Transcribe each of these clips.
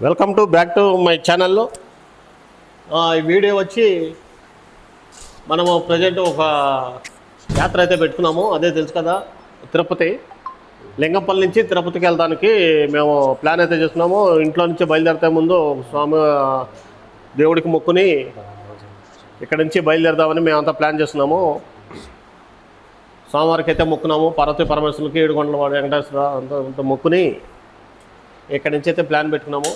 Welcome back to my ఛానల్లో. ఈ video వచ్చి మనము ప్రజెంట్ ఒక యాత్ర అయితే పెట్టుకున్నాము. అదే తెలుసు కదా, తిరుపతి లింగంపల్లి నుంచి తిరుపతికి వెళ్ళడానికి మేము ప్లాన్ అయితే చేస్తున్నాము. ఇంట్లో నుంచి బయలుదేరితే ముందు స్వామి దేవుడికి మొక్కుని ఇక్కడ నుంచి బయలుదేరదామని మేమంతా ప్లాన్ చేస్తున్నాము. స్వామివారికి అయితే మొక్కున్నాము. పార్వతీ పరమేశ్వరులకి, ఏడుకొండలవాడు వెంకటేశ్వర అంత మొక్కుని ఇక్కడి నుంచి అయితే ప్లాన్ పెట్టుకున్నాము.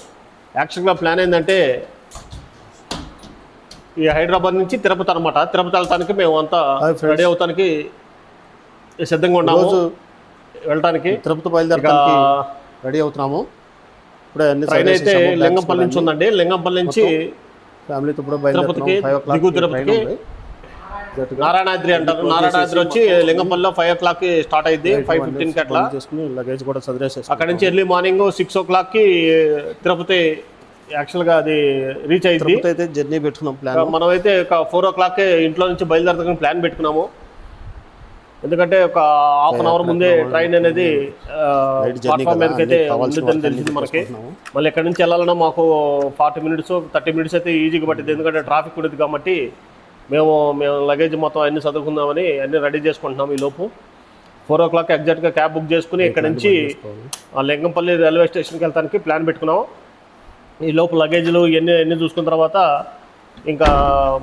యాక్చువల్గా ప్లాన్ ఏంటంటే ఈ హైదరాబాద్ నుంచి తిరుపతి అనమాట. తిరుపతి వెళ్ళటానికి మేము అంతా రెడీ అవుతానికి సిద్ధంగా ఉన్నాము. వెళ్ళటానికి తిరుపతి బయలుదేరడానికి రెడీ అవుతున్నాము. ఇప్పుడే ట్రైన్ అయితే లింగంపల్లి నుంచి ఉందండి. లింగంపల్లి నుంచి ఫ్యామిలీతో తిరుపతికి దిగు తిరుపతికి నారాయణాద్రి అంటారు. నారాయణాద్రి వచ్చి లింగంపల్లిలో 5 o'clockకి స్టార్ట్ అయింది. 5:15కి అట్లా లగేజ్ కూడా చదివేసేసి అక్కడ నుంచి ఎర్లీ మార్నింగ్ 6 o'clockకి తిరుపతి యాక్చువల్గా అది రీచ్ అయింది. అయితే జర్నీ పెట్టుకున్నాం ప్లాన్. మనమైతే ఒక 4 o'clockకి ఇంట్లో నుంచి బయలుదేరడానికి ప్లాన్ పెట్టుకున్నాము. ఎందుకంటే ఒక హాఫ్ అన్ అవర్ ముందే ట్రైన్ అనేది ప్లాట్ఫామ్ మీదకి అయితే ఉంటుందని తెలిసింది మనకి. మళ్ళీ ఎక్కడి నుంచి వెళ్ళాలన్నా మాకు 40 minutes 30 minutes అయితే ఈజీగా పట్టింది. ఎందుకంటే ట్రాఫిక్ ఉండేది కాబట్టి మేము లగేజ్ మొత్తం అన్ని చదువుకుందామని అన్నీ రెడీ చేసుకుంటున్నాము. ఈ లోపు 4 o'clock ఎగ్జాక్ట్గా క్యాబ్ బుక్ చేసుకుని ఇక్కడ నుంచి లింగంపల్లి రైల్వే స్టేషన్కి వెళ్తానికి ప్లాన్ పెట్టుకున్నాము. ఈ లోపు లగేజ్లు ఇవన్నీ చూసుకున్న తర్వాత ఇంకా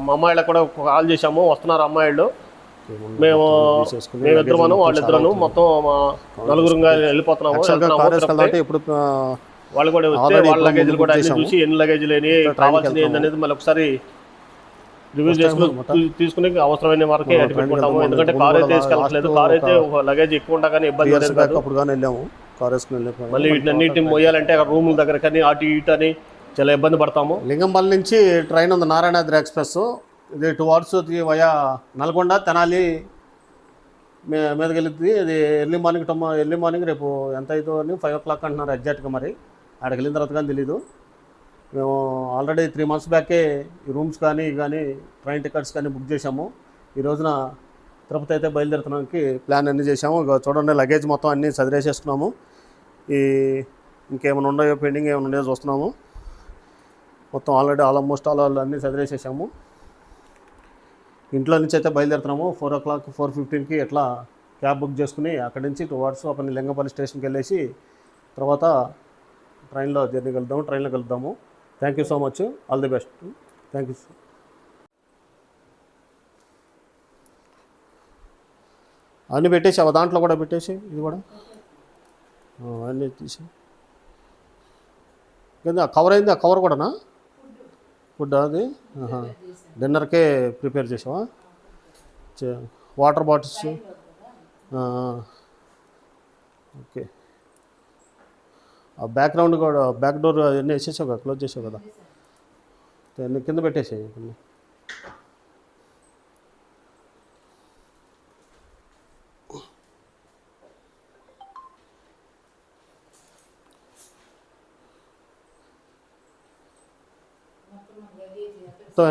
మా అమ్మాయిలకు కూడా కాల్ చేసాము. వస్తున్నారు అమ్మాయిలు. మేమిద్దరము వాళ్ళిద్దరను మొత్తం 4 వెళ్ళిపోతున్నాము. ఇప్పుడు వాళ్ళు కూడా వస్తే వాళ్ళ లగేజ్లు కూడా అన్ని చూసి ఎన్ని లగేజ్లు కావాల్సింది ఏంటనేది మళ్ళీ ఒకసారి రివ్యూ చేసుకుని తీసుకుని అవసరమైన వరకే అటు పెట్టుకుంటాము. ఎందుకంటే కార్ అయితే తీసుకెళ్ళట్లేదు. కార్ అయితే లగేజ్ ఎక్కువ ఉండగానే ఇబ్బంది వెళ్ళాము. కార్ వేసుకుని మళ్ళీ వీటిని మొయ్యాలంటే అక్కడ రూముల దగ్గర కానీ అటు ఇటు అని చాలా ఇబ్బంది పడతాము. లింగంపల్లి నుంచి ట్రైన్ ఉంది, నారాయణాద్రి ఎక్స్ప్రెస్. ఇది టువార్డ్స్ వయా నల్గొండ తెనాలి మీదకి వెళ్తుంది. ఇది ఎర్లీ మార్నింగ్ రేపు ఎంత అవుతుందో అని 5 o'clock అంటున్నారు ఎగ్జాక్ట్గా. మరి అక్కడికి వెళ్ళిన తర్వాత కానీ తెలీదు. మేము ఆల్రెడీ 3 months బ్యాకే ఈ రూమ్స్ కానీ ట్రైన్ టికెట్స్ కానీ బుక్ చేసాము. ఈ రోజున తిరుపతి అయితే బయలుదేరుతున్నానికి ప్లాన్ అన్నీ చేసాము. చూడండి, లగేజ్ మొత్తం అన్నీ చదివేసేసుకున్నాము. ఇంకేమైనా ఉన్నాయో పెండింగ్ ఏమైనా ఉన్నాయో చూస్తున్నాము. మొత్తం ఆల్రెడీ ఆల్మోస్ట్ అన్నీ చదివేసేసాము. ఇంట్లో నుంచి అయితే బయలుదేరుతున్నాము. 4 o'clock 4:15కి ఎట్లా క్యాబ్ బుక్ చేసుకుని అక్కడి నుంచి టువార్డ్స్ అప్పుడు లింగంపల్లి స్టేషన్కి వెళ్ళేసి తర్వాత ట్రైన్లో ట్రైన్లో కలుద్దాము. Thank you so much. All the best. Thank you. అన్నీ పెట్టేసావా? దాంట్లో కూడా పెట్టేసి ఇది కూడా అన్నీ తీసి కవర్ అయింది. ఆ కవర్ కూడానా? ఫుడ్ అది డిన్నర్కే ప్రిపేర్ చేసావా? Water bottles okay. ఆ బ్యాక్గ్రౌండ్ కూడా బ్యాక్ డోర్ అన్నీ వేసేసావు కదా, క్లోజ్ చేసావు కదా, కింద పెట్టేసాయి.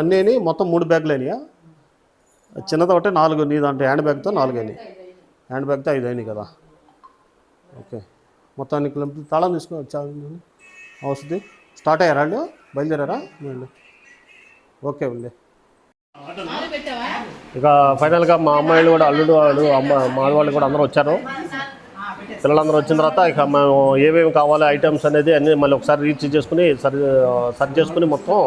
అన్నీ మొత్తం 3 బ్యాగులు అయినాయా? చిన్నది ఒకటే 4. నీ దాంట్లో హ్యాండ్ బ్యాగ్తో 4 అయినాయి. హ్యాండ్ బ్యాగ్తో 5 అయినాయి కదా. ఓకే, మొత్తానికి తాళం తీసుకోవచ్చా? వస్తుంది. స్టార్ట్ అయ్యారా వాళ్ళు? బయలుదేరారా వీళ్ళు? ఓకే అండి. ఇక ఫైనల్గా మా అమ్మాయిలు కూడా, అల్లుడు వాళ్ళు, మా వాళ్ళు కూడా అందరూ వచ్చారు. పిల్లలందరూ వచ్చిన తర్వాత ఇక మేము ఏమేమి కావాలో ఐటమ్స్ అనేది అన్నీ మళ్ళీ ఒకసారి రీచ్ చేసుకుని సర్చ్ చేసుకుని మొత్తం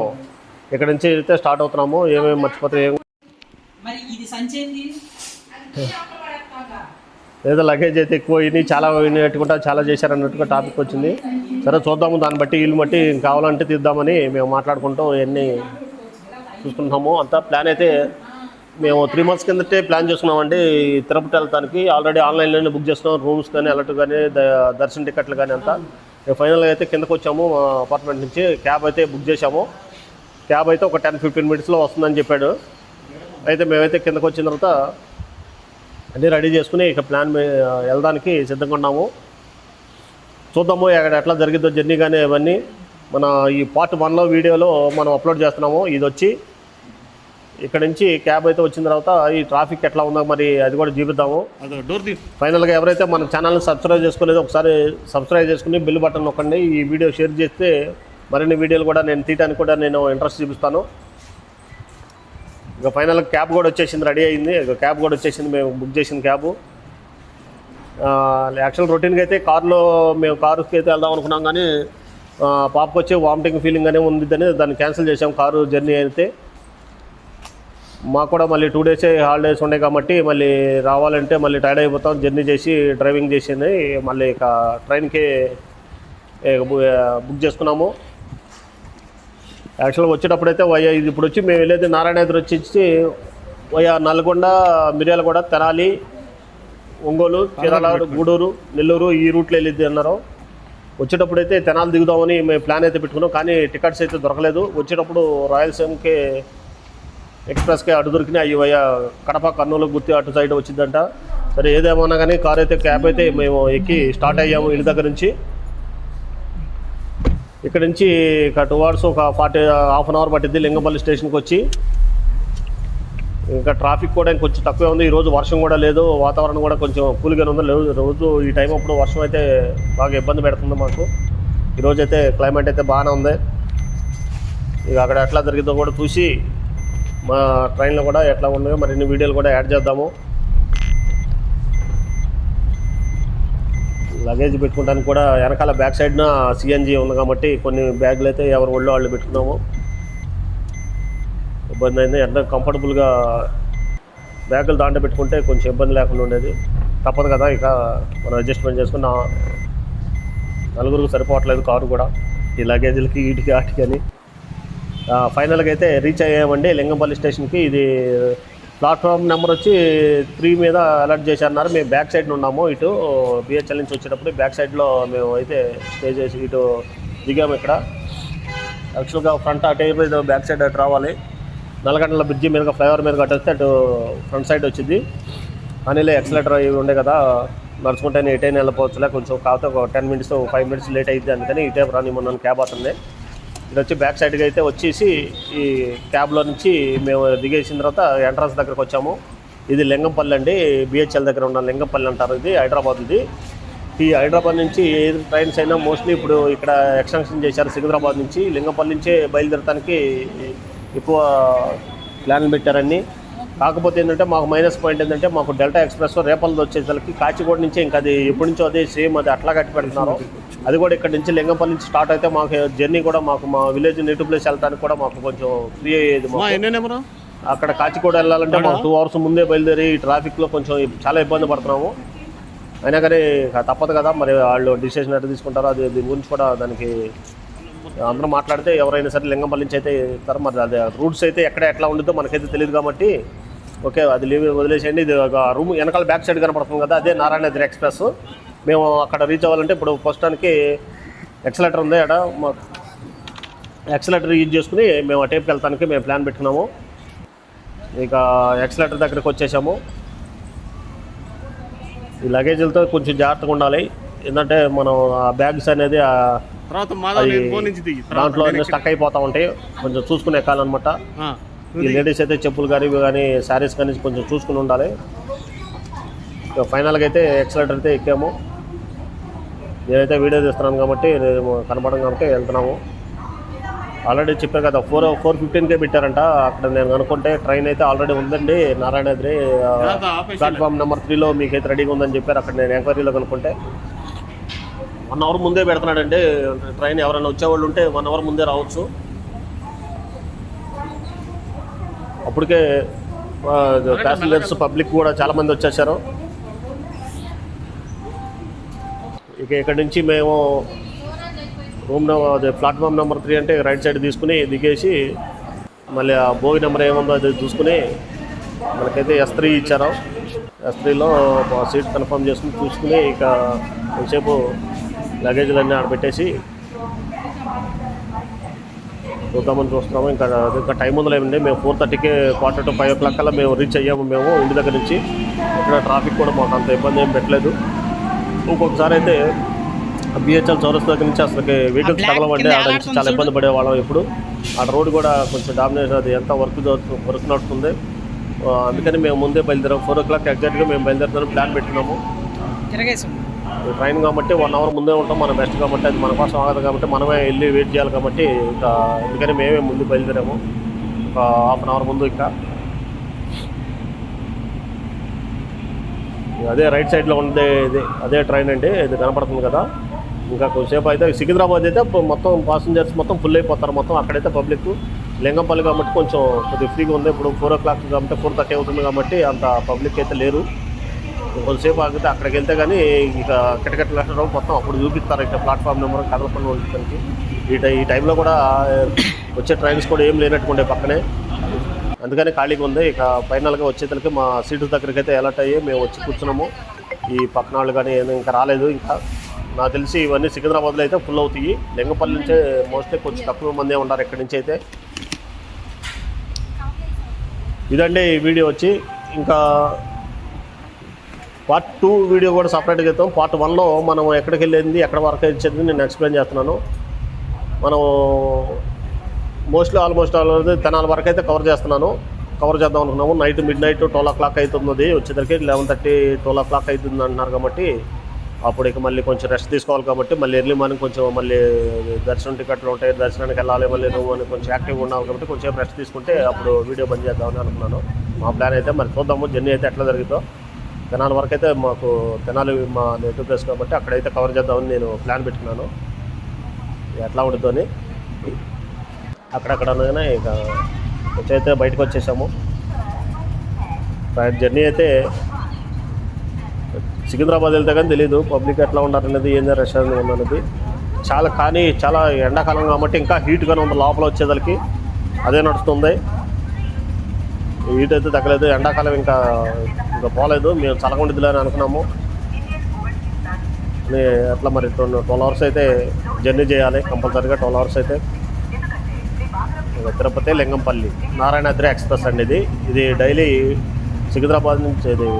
ఇక్కడ నుంచి అయితే స్టార్ట్ అవుతున్నాము. ఏమేమి మర్చిపోతే ఏదో లగేజ్ అయితే ఎక్కువ అయింది, చాలా అయినట్టుకుంటా చాలా చేశారన్నట్టుగా టాపిక్ వచ్చింది. సరే చూద్దాము, దాన్ని బట్టి వీళ్ళు బట్టి కావాలంటే తీద్దామని మేము మాట్లాడుకుంటాం. ఇవన్నీ చూసుకుంటున్నాము. అంతా ప్లాన్ అయితే మేము 3 months కిందటే ప్లాన్ చేసుకున్నామండి. తిరుపతి వెళ్తానికి ఆల్రెడీ ఆన్లైన్లోనే బుక్ చేసుకున్నాం. రూమ్స్ కానీ అలర్ట్ కానీ దర్శన టికెట్లు కానీ అంతా. ఫైనల్గా అయితే కిందకు వచ్చాము. మా అపార్ట్మెంట్ నుంచి క్యాబ్ అయితే బుక్ చేసాము. క్యాబ్ అయితే ఒక 10-15 minutesలో వస్తుందని చెప్పాడు. అయితే మేమైతే కిందకు వచ్చిన తర్వాత అన్నీ రెడీ చేసుకుని ఇక ప్లాన్ వెళ్ళడానికి సిద్ధంగా ఉన్నాము. చూద్దాము అక్కడ ఎట్లా జరిగిద్దో జర్నీ కానీ ఇవన్నీ మన ఈ part 1లో వీడియోలో మనం అప్లోడ్ చేస్తున్నాము. ఇది వచ్చి ఇక్కడ నుంచి క్యాబ్ అయితే వచ్చిన తర్వాత ఈ ట్రాఫిక్ ఎట్లా ఉందో మరి అది కూడా చూపిద్దాము. ఫైనల్గా ఎవరైతే మన ఛానల్ని సబ్స్క్రైబ్ చేసుకోలేదో ఒకసారి సబ్స్క్రైబ్ చేసుకుని బెల్ బటన్ నొక్కండి. ఈ వీడియో షేర్ చేస్తే మరిన్ని వీడియోలు కూడా నేను తీయడానికి కూడా నేను ఇంట్రెస్ట్ చూపిస్తాను. ఇక ఫైనల్ క్యాబ్ కూడా వచ్చేసింది, రెడీ అయింది. ఇక క్యాబ్ కూడా వచ్చేసింది, మేము బుక్ చేసిన క్యాబు. యాక్చువల్ రొటీన్గా అయితే మేము కారుకి అయితే వెళ్దాం అనుకున్నాం, కానీ పాపకు వచ్చి వామిటింగ్ ఫీలింగ్ అనే ఉందని దాన్ని క్యాన్సిల్ చేసాం కారు జర్నీ అయితే. మాకు కూడా మళ్ళీ 2 డేసే హాలిడేస్ ఉన్నాయి కాబట్టి మళ్ళీ రావాలంటే మళ్ళీ టైర్డ్ అయిపోతాం జర్నీ చేసి, డ్రైవింగ్ చేసింది. మళ్ళీ ఇక ట్రైన్కి బుక్ చేసుకున్నాము. యాక్చువల్గా వచ్చేటప్పుడు అయితే ఇది ఇప్పుడు వచ్చి మేము వెళ్ళేది నారాయణాద్రి వచ్చి వయా నల్గొండ, మిర్యాలగూడ, తెనాలి, ఒంగోలు, చీరాల, గూడూరు, నెల్లూరు ఈ రూట్లో వెళ్ళిద్ది అన్నారు. వచ్చేటప్పుడు అయితే తెనాలి దిగుదామని మేము ప్లాన్ అయితే పెట్టుకున్నాం, కానీ టికెట్స్ అయితే దొరకలేదు. వచ్చేటప్పుడు రాయలసీమకి ఎక్స్ప్రెస్కి అటు దొరికినాయి, అవి వయా కడప, కర్నూలు, గుత్తి అటు సైడ్ వచ్చిందంట. సరే ఏదేమన్నా కానీ క్యాబ్ అయితే మేము ఎక్కి స్టార్ట్ అయ్యాము ఇంటి దగ్గర నుంచి. ఇక్కడ నుంచి ఇక 2 hours ఒక హాఫ్ అన్ అవర్ పట్టింది లింగంపల్లి స్టేషన్కి వచ్చి. ఇంకా ట్రాఫిక్ కూడా ఇంకొంచెం తక్కువే ఉంది. ఈరోజు వర్షం కూడా లేదు, వాతావరణం కూడా కొంచెం కూల్గానే ఉంది. రోజు ఈ టైం అప్పుడు వర్షం అయితే బాగా ఇబ్బంది పెడుతుంది మాకు. ఈరోజు అయితే క్లైమేట్ అయితే బాగానే ఉంది. ఇక అక్కడ ఎట్లా జరిగిందో కూడా చూసి మా ట్రైన్లో కూడా ఎట్లా ఉన్నాయో మరిన్ని వీడియోలు కూడా యాడ్ చేద్దాము. లగేజ్ పెట్టుకోవడానికి కూడా వెనకాల బ్యాక్ సైడ్న సిఎన్జి ఉంది కాబట్టి కొన్ని బ్యాగులు అయితే ఎవరు ఒళ్ళు వాళ్ళు పెట్టుకున్నాము. ఇబ్బంది అయింది. ఎంత కంఫర్టబుల్గా బ్యాగులు దాంట్లో పెట్టుకుంటే కొంచెం ఇబ్బంది లేకుండా ఉండేది. తప్పదు కదా, ఇక మనం అడ్జస్ట్మెంట్ చేసుకున్న నలుగురికి సరిపోవట్లేదు కారు కూడా, ఈ లగేజీలకి వీటికి వాటికి అని. ఫైనల్గా అయితే రీచ్ అయ్యామండి లింగంపల్లి స్టేషన్కి. ఇది ప్లాట్ఫామ్ నెంబర్ వచ్చి 3 మీద అలర్ట్ చేశారన్నారు. మేము బ్యాక్ సైడ్ ఉన్నాము, ఇటు బిహెచ్ఎల్ నుంచి వచ్చేటప్పుడు బ్యాక్ సైడ్లో మేము అయితే స్టే చేసి ఇటు దిగాము. ఇక్కడ యాక్చువల్గా ఫ్రంట్ అటు బ్యాక్ సైడ్ అటు రావాలి. నల్లగంటల బ్రిడ్జి మీద ఫ్లైఓవర్ మీద కట్టేస్తే అటు ఫ్రంట్ సైడ్ వచ్చింది. అనిలే ఎక్సలేటర్ ఇవి ఉండే కదా, నడుచుకుంటేనే ఎటైనా వెళ్ళిపోవచ్చులే, కొంచెం కాకపోతే ఒక 10 minutes 5 minutes లేట్ అయింది. అందుకని ఇటే రానిమన్నాను క్యాబ్ అతన్ని. ఇది వచ్చి బ్యాక్ సైడ్కి అయితే వచ్చేసి ఈ క్యాబ్లో నుంచి మేము దిగేసిన తర్వాత ఎంట్రన్స్ దగ్గరకు వచ్చాము. ఇది లింగంపల్లి అండి, బిహెచ్ఎల్ దగ్గర ఉన్న లింగంపల్లి అంటారు. ఇది హైదరాబాద్. ఈ హైదరాబాద్ నుంచి ఏ ట్రైన్స్ అయినా మోస్ట్లీ ఇప్పుడు ఇక్కడ ఎక్స్టెన్షన్ చేశారు. సికింద్రాబాద్ నుంచి లింగంపల్లి నుంచే బయలుదేరడానికి ఎక్కువ ప్లాన్లు పెట్టారని. కాకపోతే ఏంటంటే మాకు మైనస్ పాయింట్ ఏంటంటే మాకు డెల్టా ఎక్స్ప్రెస్ రేపల్ది వచ్చేసరికి కాచిగూడ నుంచి ఇంకా అది ఎప్పటి నుంచో అదే సేమ్ అది అట్లా కట్టి పెడుతున్నారు. అది కూడా ఇక్కడ నుంచి లింగంపల్లి నుంచి స్టార్ట్ అయితే మాకు జర్నీ కూడా మాకు మా విలేజ్ నేటివ్ ప్లేస్ వెళ్ళడానికి కూడా మాకు కొంచెం ఫ్రీ అయ్యేది. అక్కడ కాచిగూడ వెళ్ళాలంటే మాకు 2 hours ముందే బయలుదేరి ట్రాఫిక్లో కొంచెం చాలా ఇబ్బంది పడుతున్నాము. అయినా కానీ తప్పదు కదా, మరి వాళ్ళు డిసిషన్ ఎట్లా తీసుకుంటారో అది దీని గురించి కూడా దానికి అందరూ మాట్లాడితే ఎవరైనా సరే లింగంపల్లి నుంచి అయితే ఇస్తారు. మరి అది రూట్స్ అయితే ఎట్లా ఉంటుందో మనకైతే తెలియదు కాబట్టి ఓకే అది వదిలేసేయండి. ఇది ఒక రూమ్ వెనకాల బ్యాక్ సైడ్ కనపడుతుంది కదా, అదే నారాయణాద్రి ఎక్స్ప్రెస్. మేము అక్కడ రీచ్ అవ్వాలంటే ఇప్పుడు ప్రస్తుతానికి ఎక్సలేటర్ ఉంది అక్కడ, ఎక్సలేటర్ యూజ్ చేసుకుని మేము ఆ టైప్కి వెళ్తానికి మేము ప్లాన్ పెట్టుకున్నాము. ఇక ఎక్సలేటర్ దగ్గరికి వచ్చేసాము. ఈ లగేజీలతో కొంచెం జాగ్రత్తగా ఉండాలి, ఎందుకంటే మనం ఆ బ్యాగ్స్ అనేది దాంట్లో స్టక్ అయిపోతూ ఉంటాయి, కొంచెం చూసుకుని ఎక్కాలన్నమాట. ఈ లేడీస్ అయితే చెప్పులు కానీ ఇవి కానీ శారీస్ కానీ కొంచెం చూసుకుని ఉండాలి. ఫైనల్గా అయితే ఎక్సలేటర్ అయితే ఎక్కాము. నేనైతే వీడియో తీస్తున్నాను కాబట్టి కనపడం కాబట్టి వెళ్తున్నాము. ఆల్రెడీ చెప్పారు కదా 4:15కే పెట్టారంట. అక్కడ నేను అనుకుంటే ట్రైన్ అయితే ఆల్రెడీ ఉందండి నారాయణాద్రి ప్లాట్ఫామ్ నెంబర్ 3లో మీకైతే రెడీగా ఉందని చెప్పారు. అక్కడ నేను ఎంక్వైరీలో కనుక్కుంటే 1 hour ముందే పెడుతున్నాడండి ట్రైన్. ఎవరైనా వచ్చేవాళ్ళు ఉంటే 1 hour ముందే రావచ్చు. అప్పటికే ప్యాసింజర్స్ పబ్లిక్ కూడా చాలామంది వచ్చేసారు. ఇక ఇక్కడ నుంచి మేము రూమ్ అదే ప్లాట్ఫామ్ నెంబర్ 3 అంటే రైట్ సైడ్ తీసుకుని దిగేసి మళ్ళీ ఆ భోగి నెంబర్ ఏముందో అది చూసుకుని మనకైతే S3 ఇచ్చారు. S3లో సీట్ కన్ఫర్మ్ చేసుకుని చూసుకుని ఇక కొంచెంసేపు లగేజ్లన్నీ ఆడబెట్టేసి చూద్దామని చూస్తున్నాము. ఇంకా టైం ఉందలేమండి. మేము 4:30కే 4:45 o'clock కల్లా మేము రీచ్ అయ్యాము. మేము ఇంటి దగ్గర నుంచి ఇక్కడ ట్రాఫిక్ కూడా మాకు అంత ఇబ్బంది ఏం పెట్టలేదు. ఇంకొకసారి అయితే బిహెచ్ఎల్ చౌరస్తా దగ్గర నుంచి అసలు వెహికల్స్ తగలవండి, అక్కడ నుంచి చాలా ఇబ్బంది పడేవాళ్ళం. ఇప్పుడు ఆ రోడ్ కూడా కొంచెం డామినేషన్, అది ఎంత వర్క్ నడుస్తుంది. అందుకని మేము ముందే బయలుదేరాం. 4 o'clock ఎగ్జాక్ట్గా మేము బయలుదేరుతాము ప్లాన్ పెట్టుకున్నాము. ట్రైన్ కాబట్టి 1 అవర్ ముందే ఉంటాం, మనం బెస్ట్ కాబట్టి అది మన కోసం ఆగదు కాబట్టి మనమే వెళ్ళి వెయిట్ చేయాలి కాబట్టి ఇంకా అందుకని మేమే ముందు బయలుదేరాము ఒక హాఫ్ అన్ అవర్ ముందు. ఇంకా అదే రైట్ సైడ్లో ఉండే ఇది అదే ట్రైన్ అండి, ఇది కనపడుతుంది కదా. ఇంకా కొంచెంసేపు అయితే సికింద్రాబాద్ అయితే మొత్తం పాసింజర్స్ మొత్తం ఫుల్ అయిపోతారు మొత్తం. అక్కడైతే పబ్లిక్ లింగంపల్లి కాబట్టి కొంచెం కొద్దిగా ఫ్రీగా ఉంది. ఇప్పుడు 4 o'clock కాబట్టి 4:30 అవుతుంది కాబట్టి అంత పబ్లిక్ అయితే లేరు. కొంతసేపు ఆగితే అక్కడికి వెళ్తే కానీ ఇక కిటకిటలు మొత్తం అప్పుడు చూపిస్తారు ఇక ప్లాట్ఫామ్ నెంబర్ కదలకుండా ఉండడానికి. ఈ టైంలో కూడా వచ్చే ట్రైన్స్ కూడా ఏం లేనట్టుకుండే పక్కనే, అందుకని ఖాళీగా ఉంది. ఇక ఫైనల్గా వచ్చేతలకి మా సీటు దగ్గరికి అయితే అలర్ట్ అయ్యి మేము వచ్చి కూర్చున్నాము. ఈ పక్కన వాళ్ళు కానీ ఇంకా రాలేదు. ఇంకా నాకు తెలిసి ఇవన్నీ సికింద్రాబాద్లో అయితే ఫుల్ అవుతాయి. లింగంపల్లి నుంచే మోస్ట్లీ కొంచెం తక్కువ మందే ఉన్నారు ఇక్కడి నుంచి అయితే. ఇదండి ఈ వీడియో వచ్చి. ఇంకా పార్ట్ 2 వీడియో కూడా సపరేట్గా ఇస్తాం. పార్ట్ 1లో మనం ఎక్కడికి వెళ్ళింది ఎక్కడ వరకు వచ్చేది నేను ఎక్స్ప్లెయిన్ చేస్తున్నాను. మనం ఆల్మోస్ట్ తెనాలి వరకు అయితే కవర్ చేద్దాం అనుకున్నాము. నైట్ మిడ్-నైట్ 12 o'clock అవుతుంది వచ్చేసరికి. 11:30 12 o'clock అవుతుంది అంటున్నారు కాబట్టి అప్పుడు ఇక మళ్ళీ కొంచెం రెస్ట్ తీసుకోవాలి కాబట్టి మళ్ళీ ఎర్లీ మార్నింగ్ కొంచెం మళ్ళీ దర్శనం టికెట్లు ఉంటాయి, దర్శనానికి వెళ్ళాలి, మళ్ళీ రూమ్ అని కొంచెం యాక్టివ్గా ఉండాలి కాబట్టి కొంచెం రెస్ట్ తీసుకుంటే అప్పుడు వీడియో బంద్ చేద్దామని అనుకున్నాను. మా ప్లాన్ అయితే మరి చూద్దాము జర్నీ అయితే ఎట్లా జరుగుతుందో. తెనాలి వరకు అయితే మాకు తెనాలి మా నేటివ్ ప్లేస్ కాబట్టి అక్కడైతే కవర్ చేద్దామని నేను ప్లాన్ పెట్టుకున్నాను. ఎట్లా ఉంటుందో అని అక్కడక్కడ అనగానే ఇక వచ్చైతే బయటకు వచ్చేసాము. జర్నీ అయితే సికింద్రాబాద్ వెళ్తే కానీ తెలీదు పబ్లిక్ ఎట్లా ఉండాలనేది, ఏం రష్ ఉన్నది చాలా ఎండాకాలం కాబట్టి ఇంకా హీట్గానే ఉంది. లోపల వచ్చేదానికి అదే నడుస్తుంది. హీట్ అయితే తగ్గలేదు. ఎండాకాలం ఇంకా పోలేదు. మేము చల్లకుండిద్దిలే అని అనుకున్నాము. అట్లా మరి 12 hours అయితే జర్నీ చేయాలి కంపల్సరీగా. 12 hours అయితే తిరుపతి లింగంపల్లి నారాయణాద్రి ఎక్స్ప్రెస్ అండి ఇది డైలీ సికింద్రాబాద్ నుంచి, ఇది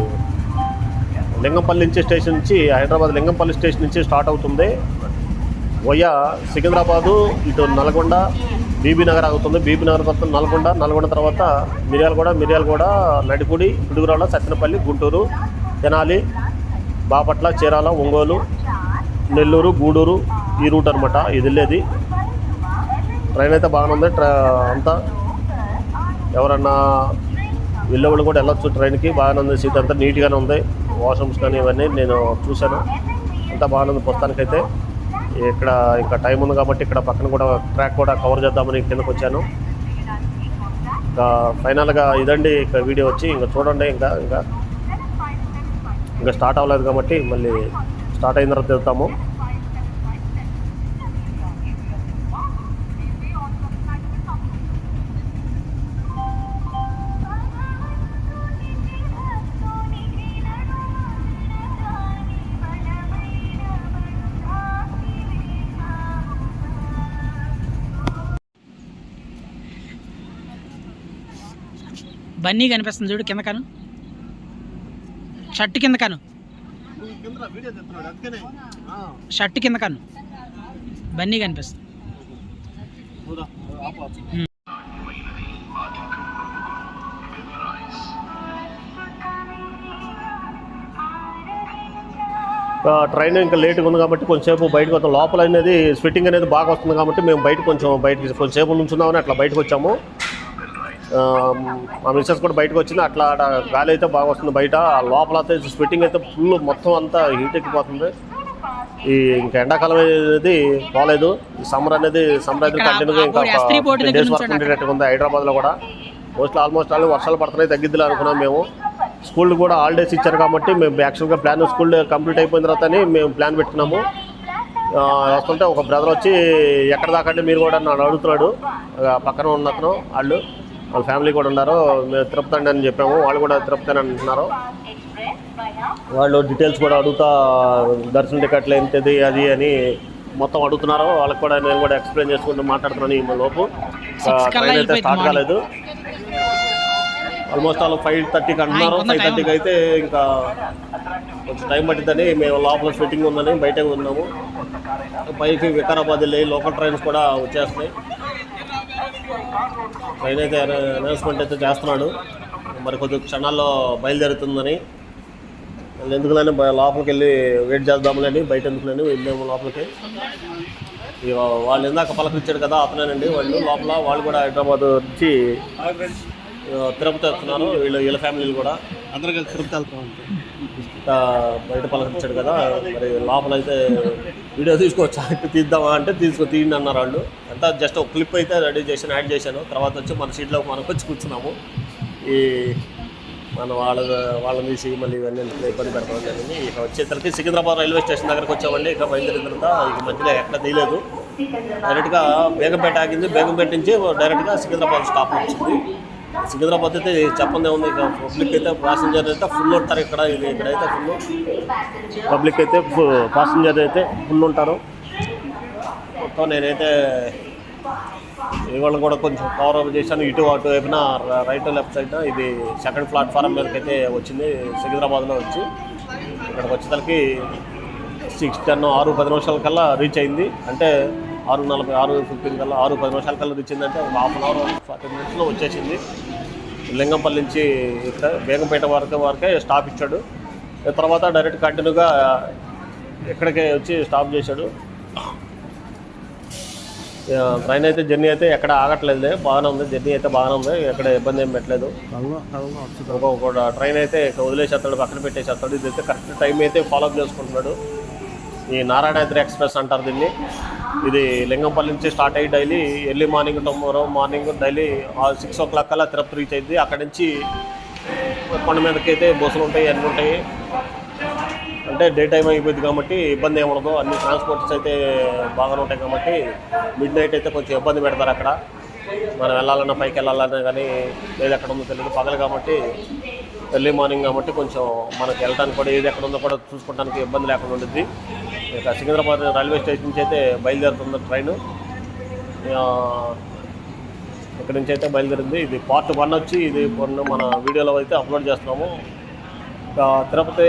లింగంపల్లి నుంచి స్టేషన్ నుంచి హైదరాబాద్ లింగంపల్లి స్టేషన్ నుంచి స్టార్ట్ అవుతుంది. వయా సికింద్రాబాదు ఇటు నల్గొండ బీబీనగర్ ఆగుతుంది. బీబీనగర్ తర్వాత నల్గొండ తర్వాత మిర్యాలగూడ నడిపూడి పిడుగురాళ్ళ సత్తెనపల్లి గుంటూరు తెనాలి బాపట్ల చీరాల ఒంగోలు నెల్లూరు గూడూరు ఈ రూట్ అనమాట ఇది వెళ్ళేది. ట్రైన్ అయితే బాగానే ఉంది. అంతా ఎవరన్నా వెళ్ళేవాళ్ళు కూడా వెళ్ళొచ్చు ట్రైన్కి. బాగానే ఉంది. సీట్ అంతా నీట్గానే ఉంది. వాష్రూమ్స్ కానీ ఇవన్నీ నేను చూశాను. అంతా బాగానే ఉంది ప్రస్తుతానికైతే. ఇక్కడ ఇంకా టైం ఉంది కాబట్టి ఇక్కడ పక్కన కూడా ట్రాక్ కూడా కవర్ చేద్దామని కిందకు వచ్చాను. ఇంకా ఫైనల్గా ఇదండి ఇక వీడియో వచ్చి. ఇంకా చూడండి ఇంకా స్టార్ట్ అవ్వలేదు కాబట్టి మళ్ళీ స్టార్ట్ అయిన తర్వాత వెళ్తాము. బన్నీ కనిపిస్తుంది చూడు కింద కాను, షర్ట్ కింద కాను, షర్ట్ కింద కాను బన్నీ కనిపిస్తుంది. ట్రైన్ ఇంకా లేట్గా ఉంది కాబట్టి కొంచెంసేపు బయటకు వస్తాం. లోపల అనేది స్వెట్టింగ్ అనేది బాగా వస్తుంది కాబట్టి మేము బయటకు కొంచెంసేపు నుంచుందామని అట్లా బయటకు వచ్చాము. మా మిస్సెస్ కూడా బయటకు వచ్చింది. అట్లా గాలి అయితే బాగా వస్తుంది బయట. లోపల అయితే స్వెట్టింగ్ అయితే ఫుల్ మొత్తం అంతా హీట్ ఎక్కిపోతుంది. ఇంకా ఎండాకాలం అనేది పోలేదు. సమ్మర్ అయితే కంటిన్యూగా ఇంకా 10 days వరకు ఉండేటట్టుగా ఉంది. హైదరాబాద్లో కూడా ఆల్మోస్ట్ వర్షాలు పడుతున్నాయి, తగ్గిద్దిలే అనుకున్నాం మేము. స్కూల్ కూడా హాలిడేస్ ఇచ్చారు కాబట్టి మేము యాక్చువల్గా ప్లాన్ స్కూల్ కంప్లీట్ అయిపోయిన తర్వాత మేము ప్లాన్ పెట్టుకున్నాము. వస్తుంటే ఒక బ్రదర్ వచ్చి ఎక్కడ దాకా అంటే మీరు కూడా నన్ను అడుగుతున్నాడు. పక్కన ఉన్న అతను వాళ్ళ ఫ్యామిలీ కూడా ఉన్నారు. మేము తిరుపతి అని చెప్పాము, వాళ్ళు కూడా తిరుపతి అని అంటున్నారు. వాళ్ళు డీటెయిల్స్ కూడా అడుగుతా దర్శన టికెట్లు ఎంతది అది అని మొత్తం అడుగుతున్నారు. వాళ్ళకి కూడా నేను కూడా ఎక్స్ప్లెయిన్ చేసుకుంటూ మాట్లాడుతున్నాను. ఈ లోపు ట్రైన్ అయితే స్టార్ట్ కాలేదు. ఆల్మోస్ట్ 5:30కి అంటున్నారు. 5:30కి అయితే ఇంకా కొంచెం టైం పట్టిద్దని మేము లోపల ఫిట్టింగ్ ఉందని బయటకు ఉన్నాము. పైకి వికారాబాద్ వెళ్ళి లోకల్ ట్రైన్స్ కూడా వచ్చేస్తున్నాయి. ట్రైన్ అయితే అనౌన్స్మెంట్ అయితే చేస్తున్నాడు, మరి కొద్ది క్షణాల్లో బయలుదేరుతుందని. ఎందుకులని లోపలికి వెళ్ళి వెయిట్ చేద్దాములని, బయట ఎందుకులని వెళ్ళాము లోపలికి. వాళ్ళు ఇందాక పలకరించాడు కదా అతనేనండి వాళ్ళు. లోపల వాళ్ళు కూడా హైదరాబాద్ నుంచి తిరుపతి వస్తున్నారు, వీళ్ళ ఫ్యామిలీలు కూడా అందరూ కలిసి తిరుపతి వెళ్తాం. బయట పలకరించాడు కదా, మరి లోపల అయితే వీడియో తీసుకోవచ్చా అంటే తీద్దామా అంటే తీయండి అన్నారు వాళ్ళు. అంతా జస్ట్ ఒక క్లిప్ అయితే రెడీ చేశాను, యాడ్ చేశాను. తర్వాత వచ్చి మన సీట్లో మనకు వచ్చి కూర్చున్నాము. ఈ మన వాళ్ళని తీసి మళ్ళీ ఇవన్నీ ఇబ్బంది పెడతాం జరిగింది. ఇక వచ్చేసరికి సికింద్రాబాద్ రైల్వే స్టేషన్ దగ్గరకు వచ్చామండి. ఇక బయలుదేరిన తర్వాత ఇక మధ్యలో ఎక్కడ తీయలేదు, డైరెక్ట్గా బేగంపేట ఆగింది. బేగంపేట నుంచి డైరెక్ట్గా సికింద్రాబాద్ స్టాప్ వచ్చింది. సికింద్రాబాద్ అయితే చెప్పందే ఉంది. ఇక పబ్లిక్ అయితే ప్యాసింజర్ అయితే ఫుల్ ఉంటారు. ఇక్కడైతే ఫుల్ పబ్లిక్ అయితే ప్యాసింజర్ అయితే ఫుల్ ఉంటారు. మొత్తం నేనైతే ఇవాళ కూడా కొంచెం కవర్ అప్ చేశాను. ఇటు అటు వైపున రైట్ లెఫ్ట్ సైడ్ ఇది సెకండ్ ప్లాట్ఫారం మీదకి అయితే వచ్చింది. సికింద్రాబాద్లో వచ్చి ఇక్కడికి వచ్చేసరికి 6:10 కల్లా రీచ్ అయింది. అంటే 6:40 6:15 కల్లా 6:10 నిమిషాల కల్లా రీచ్ అయిందంటే ఒక హాఫ్ అన్ అవర్ 40 మినిట్స్లో వచ్చేసింది. లింగంపల్లి నుంచి ఇక్కడ బేగంపేట వరకే స్టాప్ ఇచ్చాడు. తర్వాత డైరెక్ట్ కంటిన్యూగా ఇక్కడికే వచ్చి స్టాప్ చేశాడు. ట్రైన్ అయితే జర్నీ అయితే ఎక్కడ ఆగట్లేదు, బాగానే ఉంది. జర్నీ అయితే బాగానే ఉంది, ఎక్కడ ఇబ్బంది ఏం పెట్టలేదు. ఒక్కొక్క ట్రైన్ అయితే వదిలేసేస్తాడు, పక్కన పెట్టేసేస్తాడు. ఇదైతే కరెక్ట్ టైం అయితే ఫాలోఅప్ చేసుకుంటున్నాడు. ఈ నారాయణాద్రి ఎక్స్ప్రెస్ అంటారు దీన్ని. ఇది లింగంపల్లి నుంచి స్టార్ట్ అయ్యి daily early morning tomorrow morning daily 6 o'clock కల్లా తిరుపతి రీచ్ అయింది. అక్కడి నుంచి కొండ మీదకి అయితే బస్సులు ఉంటాయి, అన్నీ ఉంటాయి. అంటే డే టైం అయిపోయింది కాబట్టి ఇబ్బంది ఏమి ఉండదు. అన్ని ట్రాన్స్పోర్ట్స్ అయితే బాగానే ఉంటాయి కాబట్టి మిడ్ నైట్ అయితే కొంచెం ఇబ్బంది పెడతారు అక్కడ. మనం వెళ్ళాలన్నా పైకి వెళ్ళాలన్నా కానీ ఏది ఎక్కడ ఉందో తెలియదు. పగలు కాబట్టి ఎర్లీ మార్నింగ్ కాబట్టి కొంచెం మనకి వెళ్ళడానికి కూడా ఏది ఎక్కడ ఉందో కూడా చూసుకోవడానికి ఇబ్బంది లేకుండా ఉంటుంది. ఇక సికింద్రాబాద్ రైల్వే స్టేషన్ నుంచి అయితే బయలుదేరుతుంది ట్రైను. ఇక్కడి నుంచి అయితే బయలుదేరింది. ఇది పార్ట్ 1 వచ్చి ఇది మన వీడియోలో అయితే అప్లోడ్ చేస్తున్నాము. తిరుపతి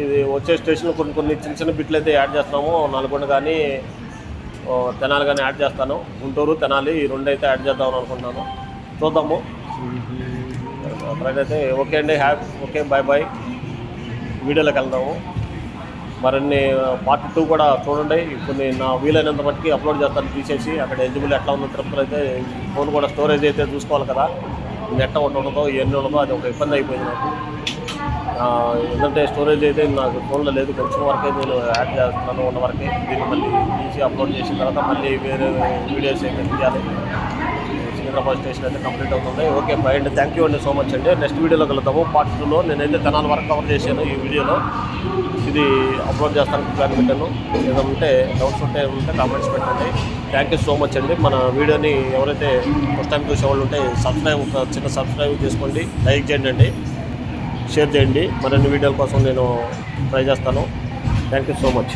ఇది వచ్చే స్టేషన్లో కొన్ని చిన్న బిట్లు అయితే యాడ్ చేస్తున్నాము. నల్గొండ కానీ తెనాలి కానీ యాడ్ చేస్తాను. గుంటూరు తెనాలి ఈ 2 అయితే యాడ్ చేద్దామని అనుకుంటున్నాను. చూద్దాము. ట్రైన్ అయితే ఓకే అండి. Okay, bye. వీడియోలోకి వెళ్దాము. మరిన్ని పార్ట్ 2 కూడా చూడండి. కొన్ని నా వీలైనంత మట్టుకి అప్లోడ్ చేస్తాను తీసేసి. అక్కడ ఎలిజిబుల్ ఎట్లా ఉందో తిరుపతిలో అయితే ఫోన్ కూడా స్టోరేజ్ అయితే చూసుకోవాలి కదా. నెట్ ఉండదో ఇవన్నీ ఉండదో అది ఒక ఇబ్బంది అయిపోయింది నాకు. ఎందుకంటే స్టోరేజ్ అయితే నాకు ఫోన్లో లేదు, కొంచెం వరకే నేను యాడ్ చేస్తున్నాను. ఉన్న వరకే దీన్ని మళ్ళీ తీసి అప్లోడ్ చేసిన తర్వాత మళ్ళీ వేరే వీడియోస్ అయితే తీయాలి. సికింద్రాబాద్ స్టేషన్ అయితే కంప్లీట్ అవుతుంది. ఓకే, బై అండి. థ్యాంక్ యూ అండి సో మచ్ అండి. నెక్స్ట్ వీడియోలో కలుద్దాము. పార్ట్ 2లో నేనైతే తెనాలి వరకు కవర్ చేశాను ఈ వీడియోలో. ఇది అప్లోడ్ చేస్తాను ప్లాన్ పెట్టాను. ఏదో ఉంటే డౌట్స్ ఉంటే కామెంట్స్ పెట్టండి. థ్యాంక్ యూ సో మచ్ అండి. మన వీడియోని ఎవరైతే ఫస్ట్ టైం చూసేవాళ్ళు ఉంటే ఒక చిన్న సబ్స్క్రైబ్ చేసుకోండి, లైక్ చేయండి అండి, షేర్ చేయండి. మరిన్ని వీడియోల కోసం నేను ట్రై చేస్తాను. Thank you so much.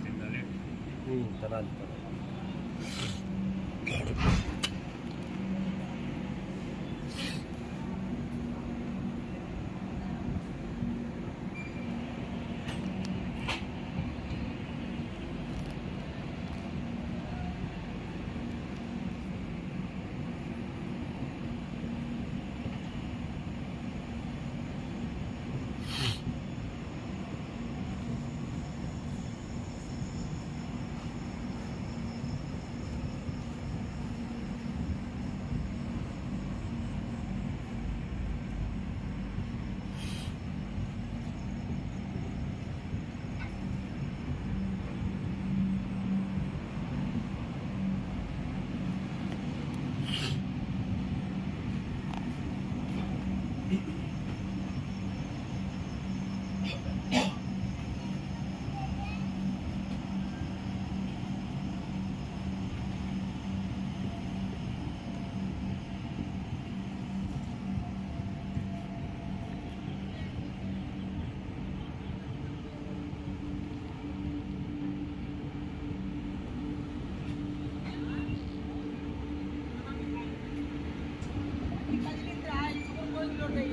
తినాలి.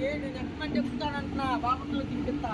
నేను ఎక్కడ చెప్తానంటున్నా బాపట్లో తిప్పిస్తా